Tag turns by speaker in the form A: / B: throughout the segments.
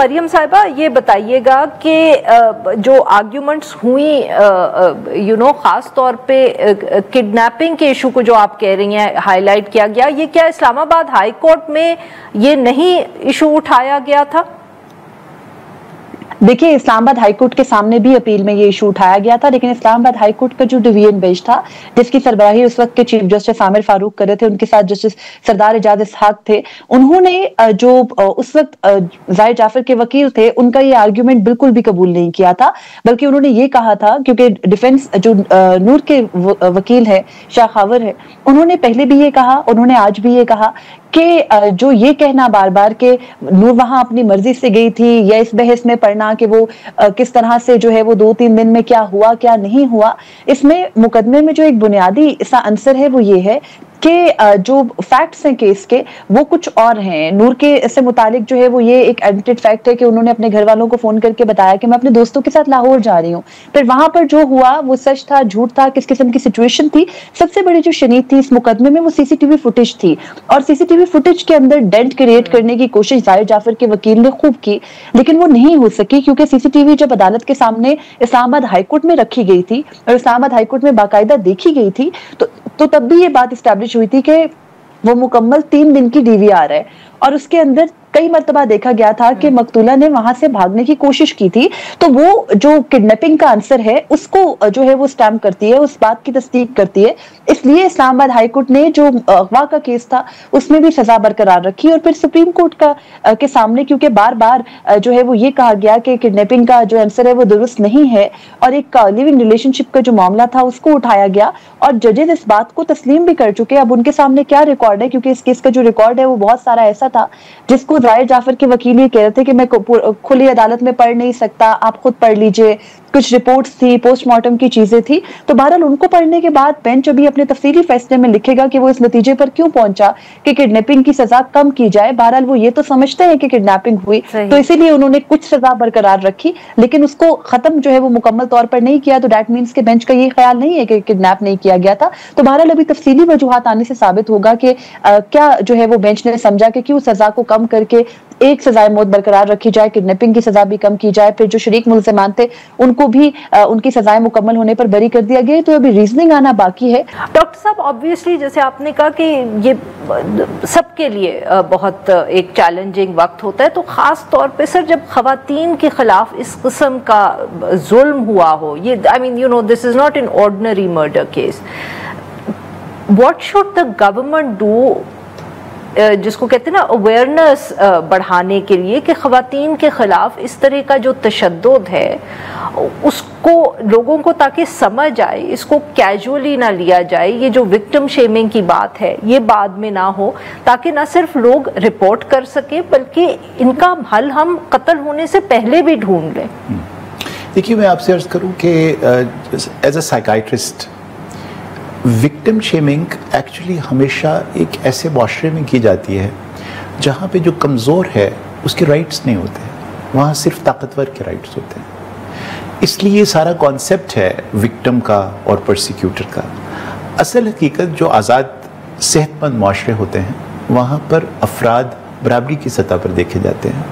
A: मरियम साहिबा ये बताइएगा कि जो आर्ग्यूमेंट्स हुई खास तौर पे किडनैपिंग के इशू को जो आप कह रही हैं हाईलाइट किया गया, ये क्या इस्लामाबाद हाई कोर्ट में ये नहीं इशू उठाया गया था?
B: देखिए, इस्लामाबाद हाईकोर्ट के सामने भी अपील में ये इशू उठाया गया था, लेकिन इस्लामाबाद हाईकोर्ट का जो डिवीजन बेंच था जिसकी सरबराही उस वक्त के चीफ जस्टिस आमिर फारूक कर रहे थे, उनके साथ जस्टिस सरदार एजाज इसहाक थे, उन्होंने जो उस वक्त जाहिर जाफर के वकील थे उनका ये आर्ग्यूमेंट बिल्कुल भी कबूल नहीं किया था, बल्कि उन्होंने ये कहा था, क्योंकि डिफेंस जो नूर के वकील है शाह खावर है, उन्होंने पहले भी ये कहा, उन्होंने आज भी ये कहा कि जो ये कहना बार बार के नूर वहां अपनी मर्जी से गई थी या इस बहस में पढ़ना कि वो किस तरह से जो है वो 2-3 दिन में क्या हुआ क्या नहीं हुआ, इसमें मुकदमे में जो एक बुनियादी सा आंसर है वो ये है कि जो फैक्ट्स हैं केस के वो कुछ और हैं। नूर के से मुतालिक जो है वो ये एक एडमिटेड फैक्ट है कि उन्होंने अपने घर वालों को फोन करके बताया कि मैं अपने दोस्तों के साथ लाहौर जा रही हूँ, फिर वहां पर जो हुआ वो सच था झूठ था, किस किस्म की सिचुएशन थी। सबसे बड़ी जो शनीद थी इस मुकदमे में वो सीसीटीवी फुटेज थी, और सीसीटीवी फुटेज के अंदर डेंट क्रिएट करने की कोशिश जाहिर जाफर के वकील ने खूब की, लेकिन वो नहीं हो सकी, क्योंकि सीसीटीवी जब अदालत के सामने इस्लामाबाद हाईकोर्ट में रखी गई थी और इस्लामाबाद हाईकोर्ट में बाकायदा देखी गई थी, तो तब भी ये बात एस्टैब्लिश हुई थी कि वो मुकम्मल 3 दिन की डीवीआर है, और उसके अंदर कई मर्तबा देखा गया था कि मकतूला ने वहां से भागने की कोशिश की थी। तो वो जो किडनैपिंग का आंसर है उसको जो है वो स्टैम्प करती है, उस बात की तस्दीक करती है। इसलिए इस्लामाबाद हाईकोर्ट ने जो अगवा का केस था उसमें भी सजा बरकरार रखी, और फिर सुप्रीम कोर्ट का के सामने, क्योंकि बार बार जो है वो ये कहा गया कि किडनैपिंग का जो आंसर है वो दुरुस्त नहीं है, और एक लिविंग रिलेशनशिप का जो मामला था उसको उठाया गया, और जजेस इस बात को तस्लीम भी कर चुके। अब उनके सामने क्या रिकॉर्ड है, क्योंकि इस केस का जो रिकॉर्ड है वो बहुत सारा ऐसा था जिसको जाहिर जाफर के वकील ये कह रहे थे कि मैं खुली अदालत में पढ़ नहीं सकता, आप खुद पढ़ लीजिए। कुछ रिपोर्ट्स थी, पोस्टमार्टम की चीजें थी, तो बहरहाल उनको पढ़ने के बाद बेंच अभी अपने तफसीली फैसले में लिखेगा कि वो इस नतीजे पर क्यों पहुंचा कि किडनैपिंग की सजा कम की जाए। बहरहाल वो ये तो समझते हैं कि किडनैपिंग हुई, तो इसीलिए उन्होंने कुछ सजा बरकरार रखी, लेकिन उसको खत्म जो है वो मुकम्मल तौर पर नहीं किया। तो दैट मीन्स के बेंच का ये ख्याल नहीं है कि किडनैप नहीं किया गया था। तो बहरहाल अभी तफसीली वजूहात आने से साबित होगा कि क्या जो है वो बेंच ने समझा कि क्यों सजा को कम करके एक सजाए मौत बरकरार रखी जाए, किडनैपिंग की सजा भी कम की जाए। फिर जो शरीक मुल्ज़िमान थे उनको भी उनकी सजाएं मुकम्मल होने पर बरी कर दिया गया। तो अभी रीजनिंग आना बाकी है।
A: डॉक्टर साहब, ऑब्वियसली जैसे आपने कहा कि ये सबके लिए बहुत एक चैलेंजिंग वक्त होता है, तो खास तौर पे सर जब खवातीन के खिलाफ इस किस्म का जुल्म हुआ हो, ये I mean this is not an ordinary murder case, what should the government do, जिसको कहते हैं ना अवेयरनेस बढ़ाने के लिए कि खवातीन के खिलाफ इस तरह का जो तशद्दुद है उसको लोगों को ताकि समझ आए, इसको कैजुअली ना लिया जाए, ये जो विक्टिम शेमिंग की बात है ये बाद में ना हो, ताकि ना सिर्फ लोग रिपोर्ट कर सके बल्कि इनका हल हम कत्ल होने से पहले भी ढूंढ लें।
C: देखिए, मैं आपसे अर्ज करूं कि as a psychiatrist victim shaming actually हमेशा एक ऐसे माशरे में की जाती है जहाँ पे जो कमज़ोर है उसके राइट्स नहीं होते, वहाँ सिर्फ ताकतवर के राइट्स होते हैं। इसलिए ये सारा कॉन्सेप्ट है विक्टिम का और प्रोसिक्यूटर का। असल हकीकत जो आज़ाद सेहतमंद माशरे होते हैं वहाँ पर अफराद बराबरी की सतह पर देखे जाते हैं।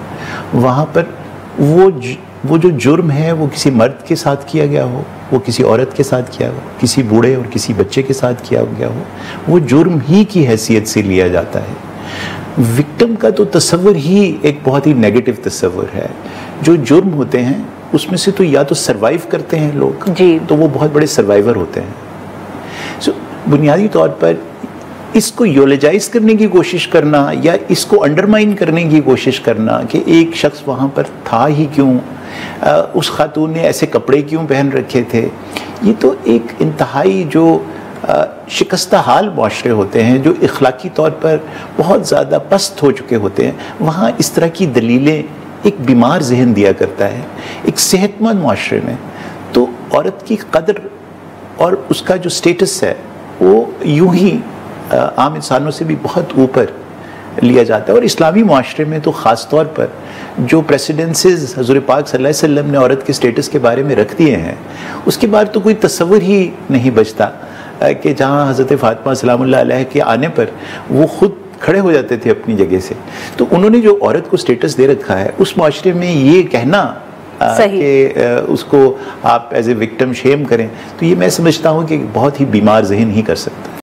C: वहाँ पर वो जो जुर्म है वो किसी मर्द के साथ किया गया हो, वो किसी औरत के साथ किया हो, किसी बूढ़े और किसी बच्चे के साथ किया गया हो, वो जुर्म ही की हैसियत से लिया जाता है। विक्टिम का तो तस्वर ही एक बहुत ही नेगेटिव तस्वर है। जो जुर्म होते हैं उसमें से तो या तो सरवाइव करते हैं लोग जी, तो वो बहुत बड़े सर्वाइवर होते हैं। सो बुनियादी तौर पर इसको यूलोजाइज करने की कोशिश करना या इसको अंडरमाइन करने की कोशिश करना कि एक शख्स वहाँ पर था ही क्यों, उस खातून ने ऐसे कपड़े क्यों पहन रखे थे, ये तो एक इंतहाई जो शिकस्ता हाल माशरे होते हैं जो इखलाकी तौर पर बहुत ज़्यादा पस्त हो चुके होते हैं, वहाँ इस तरह की दलीलें एक बीमार जहन दिया करता है। एक सेहतमंद माशरे में तो औरत की कदर और उसका जो स्टेटस है वो यूं ही आम इंसानों से भी बहुत ऊपर लिया जाता है। और इस्लामी माशरे में तो ख़ास तौर पर जो प्रेसिडेंसेस हज़ूर पाक सल्लल्लाहु अलैहि वसल्लम ने औरत के स्टेटस के बारे में रख दिए हैं, उसके बाद तो कोई तस्वर ही नहीं बचता कि जहाँ हज़रत फ़ातिमा सलामुल्लाह अलैहा के आने पर वो ख़ुद खड़े हो जाते थे अपनी जगह से। तो उन्होंने जो औरत को स्टेटस दे रखा है उस माशरे में ये कहना कि उसको आप एज ए विक्टिम शेम करें, तो ये मैं समझता हूँ कि बहुत ही बीमार जहन ही कर सकता है।